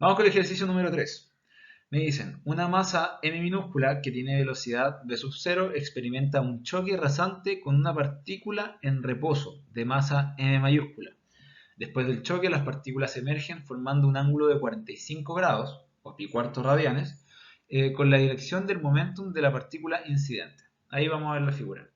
Vamos con el ejercicio número 3. Me dicen, una masa m minúscula que tiene velocidad v sub 0 experimenta un choque rasante con una partícula en reposo de masa m mayúscula. Después del choque, las partículas emergen formando un ángulo de 45 grados, o pi cuartos radianes, con la dirección del momentum de la partícula incidente. Ahí vamos a ver la figura. En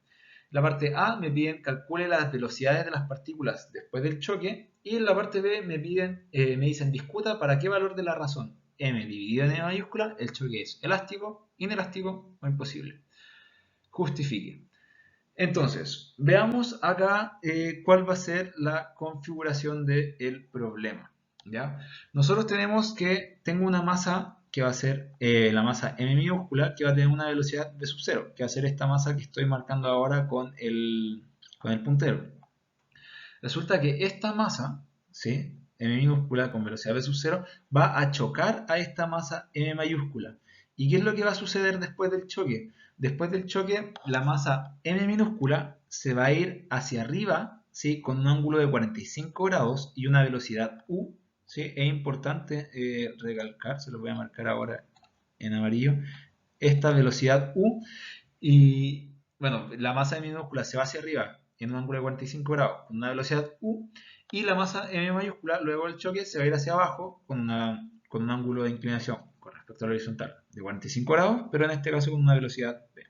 la parte A me piden calcule las velocidades de las partículas después del choque y en la parte B me dicen discuta para qué valor de la razón m dividido en m mayúscula el choque es elástico, inelástico o imposible. Justifique. Entonces, veamos acá cuál va a ser la configuración del problema. ¿Ya? Nosotros tenemos que tengo una masa que va a ser la masa m minúscula, que va a tener una velocidad v sub 0, que va a ser esta masa que estoy marcando ahora con el puntero. Resulta que esta masa, ¿sí? M minúscula con velocidad v sub 0, va a chocar a esta masa m mayúscula. ¿Y qué es lo que va a suceder después del choque? Después del choque, la masa m minúscula se va a ir hacia arriba, ¿sí? Con un ángulo de 45 grados y una velocidad u, ¿sí? Es importante recalcar, se lo voy a marcar ahora en amarillo, esta velocidad u. Y bueno, la masa m minúscula se va hacia arriba en un ángulo de 45 grados con una velocidad u, y la masa m mayúscula luego del choque se va a ir hacia abajo con un ángulo de inclinación con respecto a la horizontal de 45 grados, pero en este caso con una velocidad v.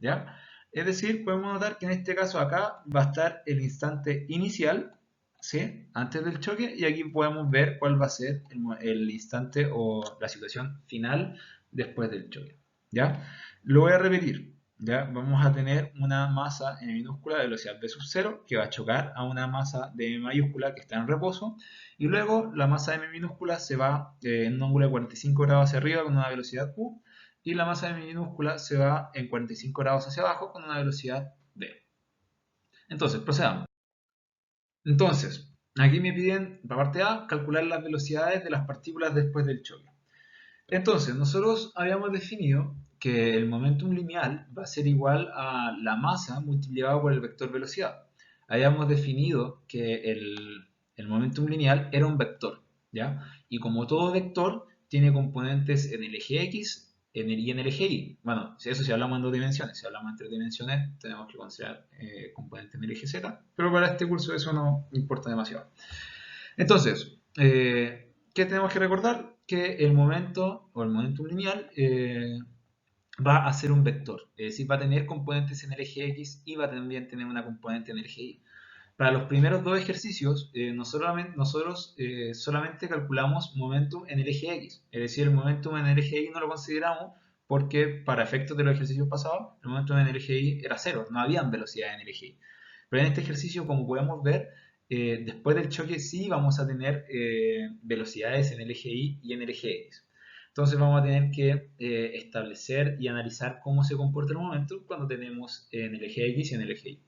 ¿Ya? Es decir, podemos notar que en este caso acá va a estar el instante inicial, ¿sí? Antes del choque, y aquí podemos ver cuál va a ser el instante o la situación final después del choque. ¿Ya? Lo voy a repetir. ¿Ya? Vamos a tener una masa en minúscula de velocidad v sub 0 que va a chocar a una masa de m mayúscula que está en reposo, y luego la masa de m minúscula se va en un ángulo de 45 grados hacia arriba con una velocidad u, y la masa de m minúscula se va en 45 grados hacia abajo con una velocidad v. Entonces, procedamos. Entonces, aquí me piden, la parte A, calcular las velocidades de las partículas después del choque. Entonces, nosotros habíamos definido que el momentum lineal va a ser igual a la masa multiplicado por el vector velocidad. Habíamos definido que el momentum lineal era un vector, ¿ya? Y como todo vector, tiene componentes en el eje X y en el eje Y. Bueno, eso si hablamos en dos dimensiones. Si hablamos en tres dimensiones, tenemos que considerar componentes en el eje Z, pero para este curso eso no importa demasiado. Entonces, ¿qué tenemos que recordar? Que el momento o el momentum lineal va a ser un vector, es decir, va a tener componentes en el eje X y va a también tener una componente en el eje Y. Para los primeros dos ejercicios, nosotros solamente calculamos momentum en el eje X, es decir, el momentum en el eje Y no lo consideramos porque para efectos de los ejercicios pasados, el momentum en el eje Y era cero, no habían velocidad en el eje Y. Pero en este ejercicio, como podemos ver, después del choque sí vamos a tener velocidades en el eje Y y en el eje X. Entonces vamos a tener que establecer y analizar cómo se comporta el momento cuando tenemos en el eje X y en el eje Y.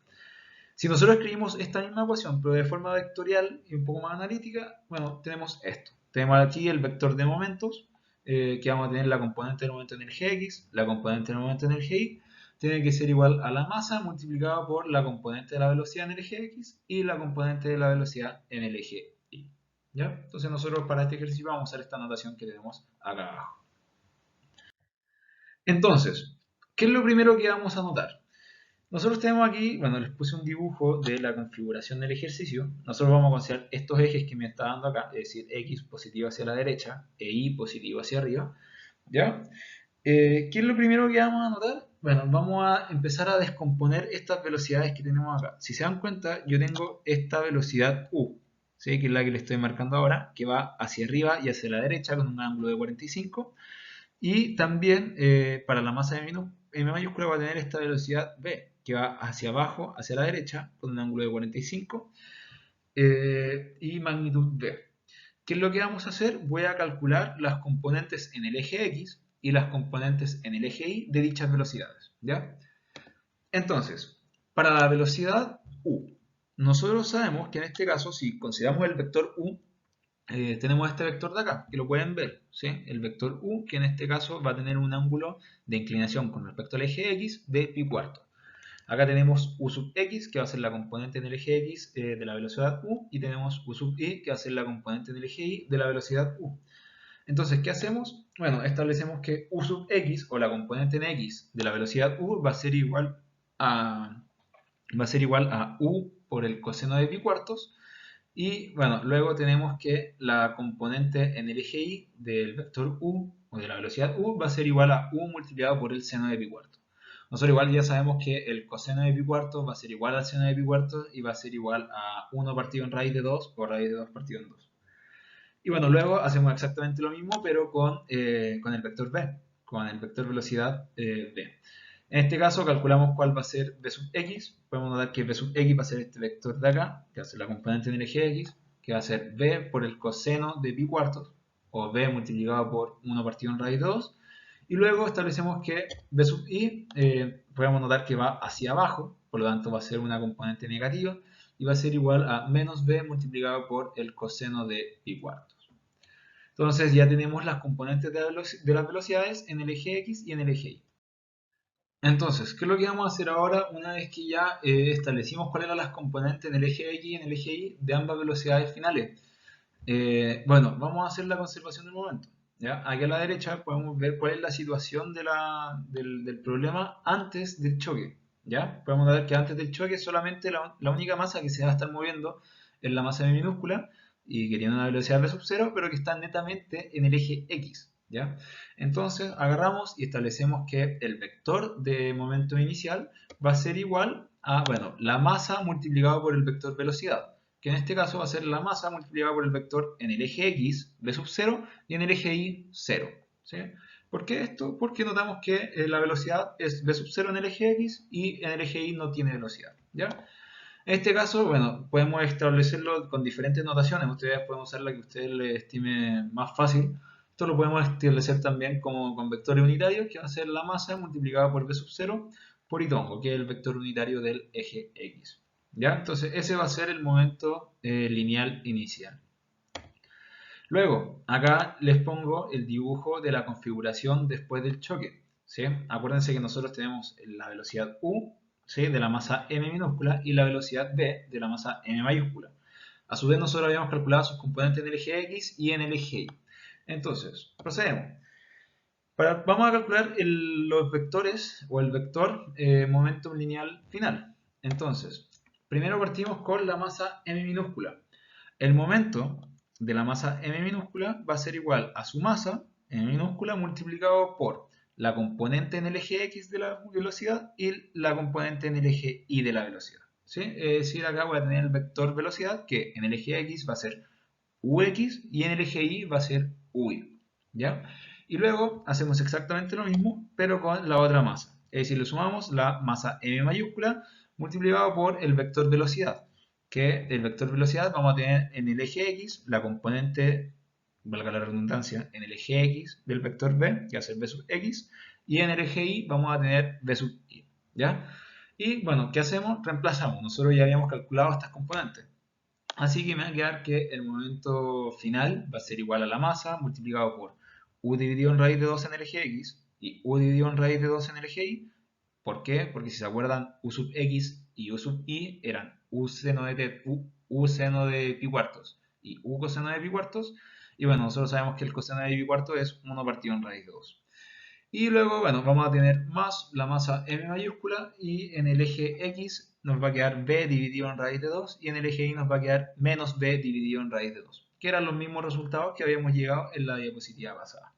Si nosotros escribimos esta misma ecuación, pero de forma vectorial y un poco más analítica, bueno, tenemos esto. Tenemos aquí el vector de momentos, que vamos a tener la componente del momento en el eje X, la componente del momento en el eje Y, tiene que ser igual a la masa multiplicada por la componente de la velocidad en el eje X y la componente de la velocidad en el eje Y. ¿Ya? Entonces nosotros para este ejercicio vamos a usar esta notación que tenemos acá abajo. Entonces, ¿qué es lo primero que vamos a notar? Nosotros tenemos aquí, bueno, les puse un dibujo de la configuración del ejercicio. Nosotros vamos a considerar estos ejes que me está dando acá, es decir, X positivo hacia la derecha e Y positivo hacia arriba. ¿Ya? ¿Qué es lo primero que vamos a notar? Bueno, vamos a empezar a descomponer estas velocidades que tenemos acá. Si se dan cuenta, yo tengo esta velocidad U, ¿sí? Que es la que le estoy marcando ahora, que va hacia arriba y hacia la derecha con un ángulo de 45. Y también para la masa de M mayúscula va a tener esta velocidad V, que va hacia abajo, hacia la derecha, con un ángulo de 45 y magnitud V. ¿Qué es lo que vamos a hacer? Voy a calcular las componentes en el eje X y las componentes en el eje Y de dichas velocidades. ¿Ya? Entonces, para la velocidad U, nosotros sabemos que en este caso, si consideramos el vector U, tenemos este vector de acá, que lo pueden ver, ¿sí? El vector U, que en este caso va a tener un ángulo de inclinación con respecto al eje X de pi cuarto. Acá tenemos U sub X, que va a ser la componente en el eje X de la velocidad U, y tenemos U sub Y, que va a ser la componente en el eje Y de la velocidad U. Entonces, ¿qué hacemos? Bueno, establecemos que u sub x, o la componente en x de la velocidad u, a, va a ser igual a u por el coseno de pi cuartos. Y bueno, luego tenemos que la componente en el eje y del vector u, o de la velocidad u, va a ser igual a u multiplicado por el seno de pi cuartos. Nosotros igual ya sabemos que el coseno de pi cuartos va a ser igual al seno de pi cuartos y va a ser igual a 1 partido en raíz de 2 o raíz de 2 partido en 2. Y bueno, luego hacemos exactamente lo mismo, pero con el vector b, con el vector velocidad b. En este caso calculamos cuál va a ser b sub x. Podemos notar que b sub x va a ser este vector de acá, que va a ser la componente en el eje x, que va a ser b por el coseno de pi cuartos, o b multiplicado por 1 partido en raíz de 2. Y luego establecemos que b sub i, podemos notar que va hacia abajo, por lo tanto va a ser una componente negativa, y va a ser igual a menos b multiplicado por el coseno de pi cuartos. Entonces ya tenemos las componentes de las velocidades en el eje x y en el eje y. Entonces, ¿qué es lo que vamos a hacer ahora una vez que ya establecimos cuáles eran las componentes en el eje X y en el eje Y de ambas velocidades finales? Bueno, vamos a hacer la conservación del momento. ¿Ya? Aquí a la derecha podemos ver cuál es la situación del problema antes del choque. ¿Ya? Podemos ver que antes del choque solamente la única masa que se va a estar moviendo es la masa minúscula y que tiene una velocidad v sub 0, pero que está netamente en el eje X. ¿Ya? Entonces agarramos y establecemos que el vector de momento inicial va a ser igual a, bueno, la masa multiplicado por el vector velocidad, que en este caso va a ser la masa multiplicada por el vector en el eje X, v sub 0, y en el eje Y, 0. ¿Sí? ¿Por qué esto? Porque notamos que la velocidad es v sub 0 en el eje X y en el eje Y no tiene velocidad. ¿Ya? En este caso, bueno, podemos establecerlo con diferentes notaciones. Ustedes pueden usar la que ustedes les estime más fácil. Esto lo podemos establecer también como con vectores unitarios, que va a ser la masa multiplicada por v sub 0 por y tongo, que es el vector unitario del eje X. ¿Ya? Entonces, ese va a ser el momento lineal inicial. Luego, acá les pongo el dibujo de la configuración después del choque. ¿Sí? Acuérdense que nosotros tenemos la velocidad u, ¿sí?, de la masa m minúscula y la velocidad v de la masa m mayúscula. A su vez nosotros habíamos calculado sus componentes en el eje x y en el eje y. Entonces, procedemos. Vamos a calcular los vectores o el vector momentum lineal final. Entonces, primero partimos con la masa m minúscula. El momento de la masa m minúscula va a ser igual a su masa m minúscula multiplicado por la componente en el eje x de la velocidad y la componente en el eje y de la velocidad. ¿Sí? Es decir, acá voy a tener el vector velocidad que en el eje x va a ser ux y en el eje y va a ser uy. ¿Ya? Y luego hacemos exactamente lo mismo, pero con la otra masa. Es decir, le sumamos la masa m mayúscula multiplicado por el vector velocidad, que el vector velocidad vamos a tener en el eje x la componente, valga la redundancia, en el eje x del vector b, que va a ser v sub x, y en el eje y vamos a tener v sub y. ¿Ya? Y bueno, ¿qué hacemos? Reemplazamos. Nosotros ya habíamos calculado estas componentes. Así que me va a quedar que el momento final va a ser igual a la masa multiplicado por u dividido en raíz de 2 en el eje x y u dividido en raíz de 2 en el eje y. ¿Por qué? Porque si se acuerdan, u sub x y u sub y eran u seno de pi cuartos y u coseno de pi cuartos. Y bueno, nosotros sabemos que el coseno de pi cuartos es 1 partido en raíz de 2. Y luego, bueno, vamos a tener más la masa m mayúscula y en el eje x nos va a quedar b dividido en raíz de 2 y en el eje y nos va a quedar menos b dividido en raíz de 2, que eran los mismos resultados que habíamos llegado en la diapositiva pasada.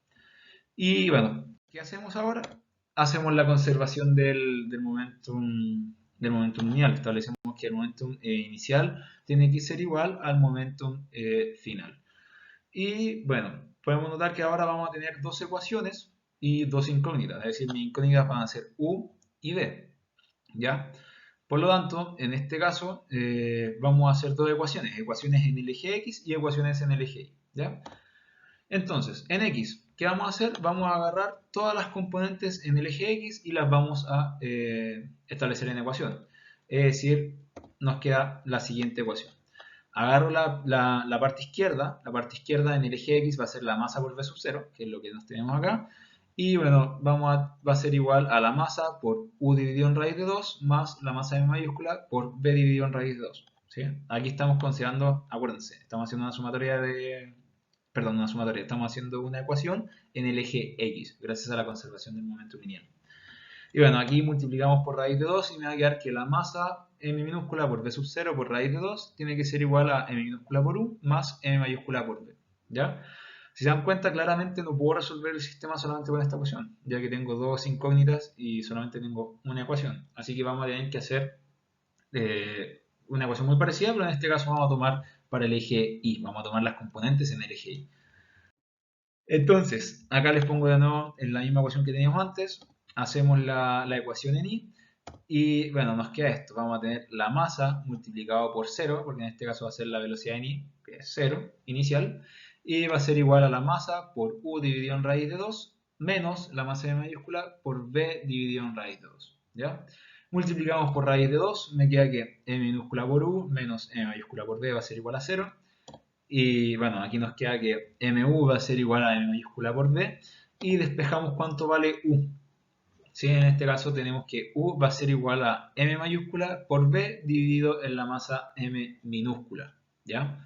Y bueno, ¿qué hacemos ahora? Hacemos la conservación del momentum lineal. Establecemos que el momentum inicial tiene que ser igual al momentum final. Y bueno, podemos notar que ahora vamos a tener dos ecuaciones y dos incógnitas. Es decir, mis incógnitas van a ser u y b. ¿Ya? Por lo tanto, en este caso, vamos a hacer dos ecuaciones. Ecuaciones en el eje x y ecuaciones en el eje y. ¿Ya? Entonces, en x, ¿qué vamos a hacer? Vamos a agarrar todas las componentes en el eje x y las vamos a establecer en ecuación. Es decir, nos queda la siguiente ecuación. Agarro la parte izquierda en el eje x va a ser la masa por v sub 0, que es lo que nos tenemos acá. Y bueno, va a ser igual a la masa por u dividido en raíz de 2 más la masa m mayúscula por b dividido en raíz de 2. ¿Sí? Aquí estamos considerando, acuérdense, estamos haciendo una sumatoria perdón, una sumatoria, estamos haciendo una ecuación en el eje X, gracias a la conservación del momento lineal. Y bueno, aquí multiplicamos por raíz de 2 y me va a quedar que la masa m minúscula por v sub 0 por raíz de 2 tiene que ser igual a m minúscula por u más m mayúscula por v. ¿Ya? Si se dan cuenta, claramente no puedo resolver el sistema solamente con esta ecuación, ya que tengo dos incógnitas y solamente tengo una ecuación. Así que vamos a tener que hacer una ecuación muy parecida, pero en este caso vamos a tomar para el eje Y. Vamos a tomar las componentes en el eje Y. Entonces, acá les pongo de nuevo en la misma ecuación que teníamos antes. Hacemos la ecuación en Y. Y bueno, nos queda esto. Vamos a tener la masa multiplicado por 0, porque en este caso va a ser la velocidad en I, que es 0 inicial. Y va a ser igual a la masa por U dividido en raíz de 2, menos la masa de mayúscula por V dividido en raíz de 2. ¿Ya? Multiplicamos por raíz de 2, me queda que M minúscula por U menos M mayúscula por V va a ser igual a 0. Y bueno, aquí nos queda que MU va a ser igual a M mayúscula por V. Y despejamos cuánto vale U. ¿Sí? En este caso tenemos que U va a ser igual a M mayúscula por V dividido en la masa M minúscula. ¿Ya?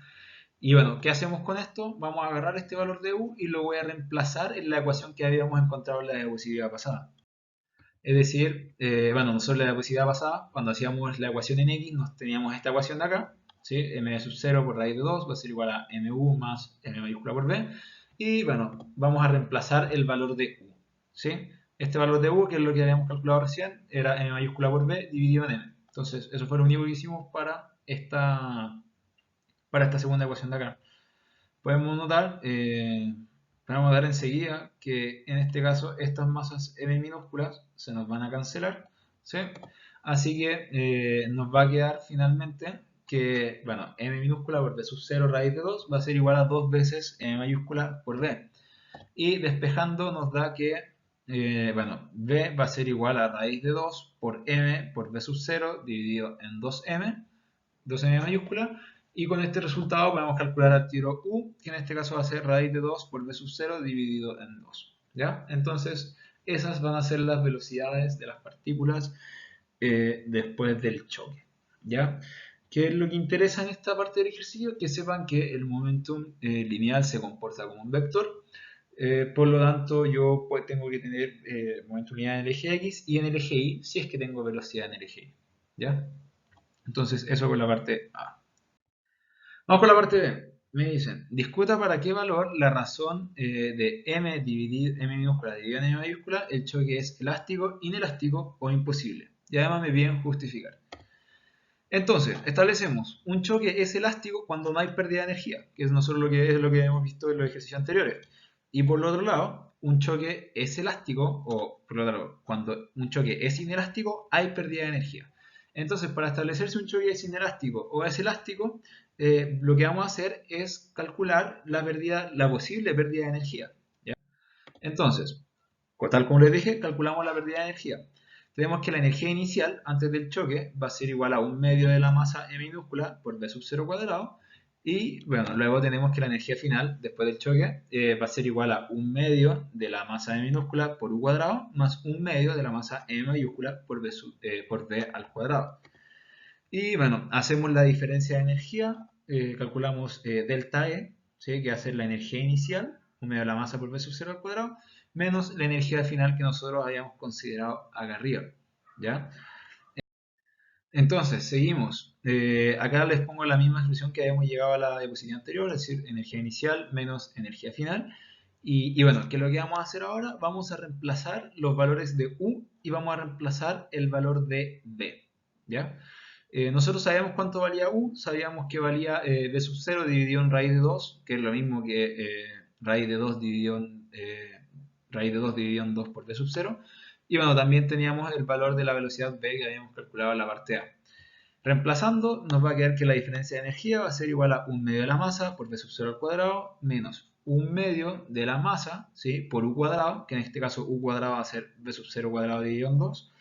Y bueno, ¿qué hacemos con esto? Vamos a agarrar este valor de U y lo voy a reemplazar en la ecuación que habíamos encontrado en la diapositiva pasada. Es decir, bueno, nosotros en la diapositiva pasada, cuando hacíamos la ecuación en X, nos teníamos esta ecuación de acá, ¿sí? M sub 0 por raíz de 2 va a ser igual a MU más M mayúscula por V. Y bueno, vamos a reemplazar el valor de U, ¿sí? Este valor de U, que es lo que habíamos calculado recién, era M mayúscula por V dividido en M. Entonces, eso fue lo único que hicimos para esta segunda ecuación de acá. Podemos notar, vamos a dar enseguida que en este caso estas masas M minúsculas se nos van a cancelar, ¿sí? Así que nos va a quedar finalmente que, bueno, M minúscula por V sub 0 raíz de 2 va a ser igual a 2 veces M mayúscula por V. Y despejando nos da que, bueno, V va a ser igual a raíz de 2 por M por V sub 0 dividido en 2M, 2M mayúscula. Y con este resultado podemos calcular al tiro U, que en este caso va a ser raíz de 2 por V sub 0 dividido en 2. ¿Ya? Entonces, esas van a ser las velocidades de las partículas después del choque. ¿Ya? ¿Qué es lo que interesa en esta parte del ejercicio? Que sepan que el momentum lineal se comporta como un vector. Por lo tanto, yo pues, tengo que tener momentum lineal en el eje X y en el eje Y, si es que tengo velocidad en el eje Y. ¿Ya? Entonces, eso con la parte A. Vamos con la parte B. Me dicen, discuta para qué valor la razón de M minúscula dividido en M mayúscula, el choque es elástico, inelástico o imposible. Y además me piden justificar. Entonces, establecemos, un choque es elástico cuando no hay pérdida de energía, que es nosotros lo que hemos visto en los ejercicios anteriores. Y por el otro lado, un choque es elástico, o por el otro lado, cuando un choque es inelástico, hay pérdida de energía. Entonces, para establecer si un choque es inelástico o es elástico, lo que vamos a hacer es calcular la posible pérdida de energía. ¿Ya? Entonces, tal como les dije, calculamos la pérdida de energía. Tenemos que la energía inicial antes del choque va a ser igual a 1/2 de la masa M minúscula por V sub 0 cuadrado. Y bueno, luego tenemos que la energía final después del choque va a ser igual a 1/2 de la masa M minúscula por U cuadrado más 1/2 de la masa M mayúscula por V al cuadrado. Y bueno, hacemos la diferencia de energía, calculamos delta E, ¿sí? Que va a ser la energía inicial, 1/2 de la masa por V sub 0 al cuadrado, menos la energía final que nosotros habíamos considerado acá arriba. ¿Ya? Entonces, seguimos. Acá les pongo la misma expresión que habíamos llegado a la diapositiva anterior, es decir, energía inicial menos energía final. Y bueno, ¿qué es lo que vamos a hacer ahora? Vamos a reemplazar los valores de U y vamos a reemplazar el valor de V. ¿Ya? Nosotros sabíamos cuánto valía U, sabíamos que valía V sub 0 dividido en raíz de 2, que es lo mismo que raíz de 2 dividido en 2 por V sub 0. Y bueno, también teníamos el valor de la velocidad v que habíamos calculado en la parte A. Reemplazando, nos va a quedar que la diferencia de energía va a ser igual a 1/2 de la masa por v sub 0 al cuadrado menos 1/2 de la masa, ¿sí? Por u cuadrado, que en este caso u cuadrado va a ser v sub 0 cuadrado dividido en 2,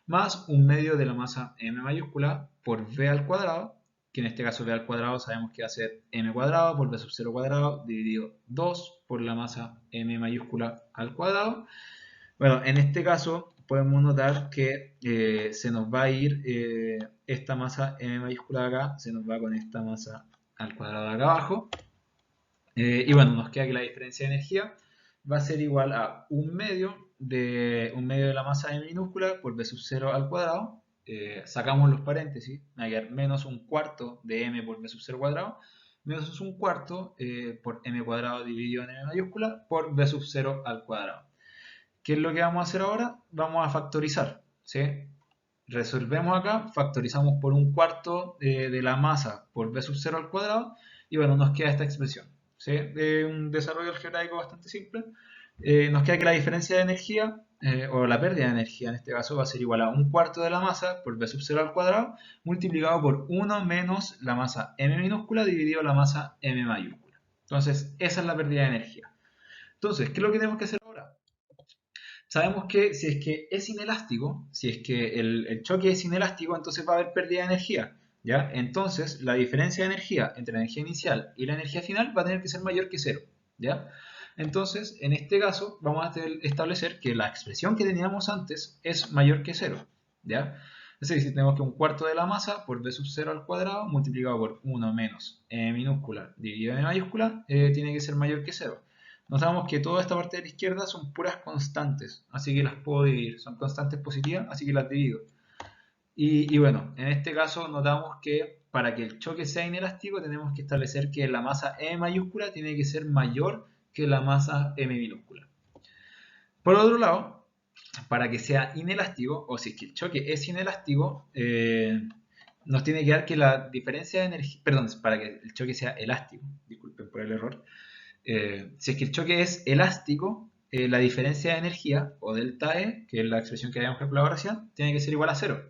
más 1/2 de la masa m mayúscula por v al cuadrado, que en este caso v al cuadrado sabemos que va a ser m cuadrado por v sub 0 cuadrado dividido 2 por la masa m mayúscula al cuadrado. Bueno, en este caso podemos notar que se nos va a ir esta masa m mayúscula de acá, se nos va con esta masa al cuadrado de acá abajo. Y bueno, nos queda que la diferencia de energía va a ser igual a un medio de la masa m minúscula por v sub 0 al cuadrado. Sacamos los paréntesis, me va a quedar menos un cuarto de m por v sub 0 cuadrado, menos un cuarto por m cuadrado dividido en m mayúscula por v sub 0 al cuadrado. ¿Qué es lo que vamos a hacer ahora? Vamos a factorizar, ¿sí? Resolvemos acá, factorizamos por un cuarto de la masa por v sub 0 al cuadrado y bueno, nos queda esta expresión, ¿sí? Un desarrollo algebraico bastante simple. Nos queda que la diferencia de energía, o la pérdida de energía en este caso, va a ser igual a un cuarto de la masa por v sub 0 al cuadrado multiplicado por 1 menos la masa m minúscula dividido la masa m mayúscula. Entonces, esa es la pérdida de energía. Entonces, ¿qué es lo que tenemos que hacer ahora? Sabemos que si es que es inelástico, si es que el choque es inelástico, entonces va a haber pérdida de energía, ¿ya? Entonces, la diferencia de energía entre la energía inicial y la energía final va a tener que ser mayor que cero, ¿ya? Entonces, en este caso, vamos a establecer que la expresión que teníamos antes es mayor que cero, ¿ya? Es decir, si tenemos que un cuarto de la masa por v sub 0 al cuadrado multiplicado por 1 menos m minúscula dividido en mayúscula tiene que ser mayor que cero. Notamos que toda esta parte de la izquierda son puras constantes, así que las puedo dividir. Son constantes positivas, así que las divido. Y bueno, en este caso notamos que para que el choque sea inelástico tenemos que establecer que la masa M mayúscula tiene que ser mayor que la masa M minúscula. Por otro lado, para que sea inelástico, o si es que el choque es inelástico, nos tiene que dar que la diferencia de energía, perdón, para que el choque sea elástico, disculpen por el error, si es que el choque es elástico, la diferencia de energía, o delta E, que es la expresión que habíamos calculado recién, tiene que ser igual a cero.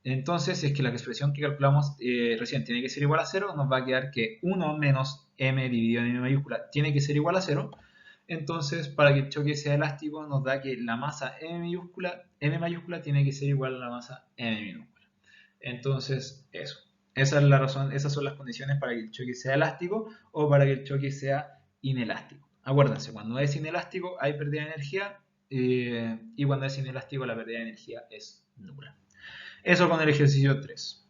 Entonces, si es que la expresión que calculamos recién tiene que ser igual a cero, nos va a quedar que 1 menos m dividido en m mayúscula tiene que ser igual a cero. Entonces, para que el choque sea elástico, nos da que la masa m mayúscula tiene que ser igual a la masa m minúscula. Entonces, eso. Esa es la razón, esas son las condiciones para que el choque sea elástico o para que el choque sea inelástico. Acuérdense, cuando es inelástico hay pérdida de energía y cuando es inelástico la pérdida de energía es nula. Eso con el ejercicio 3.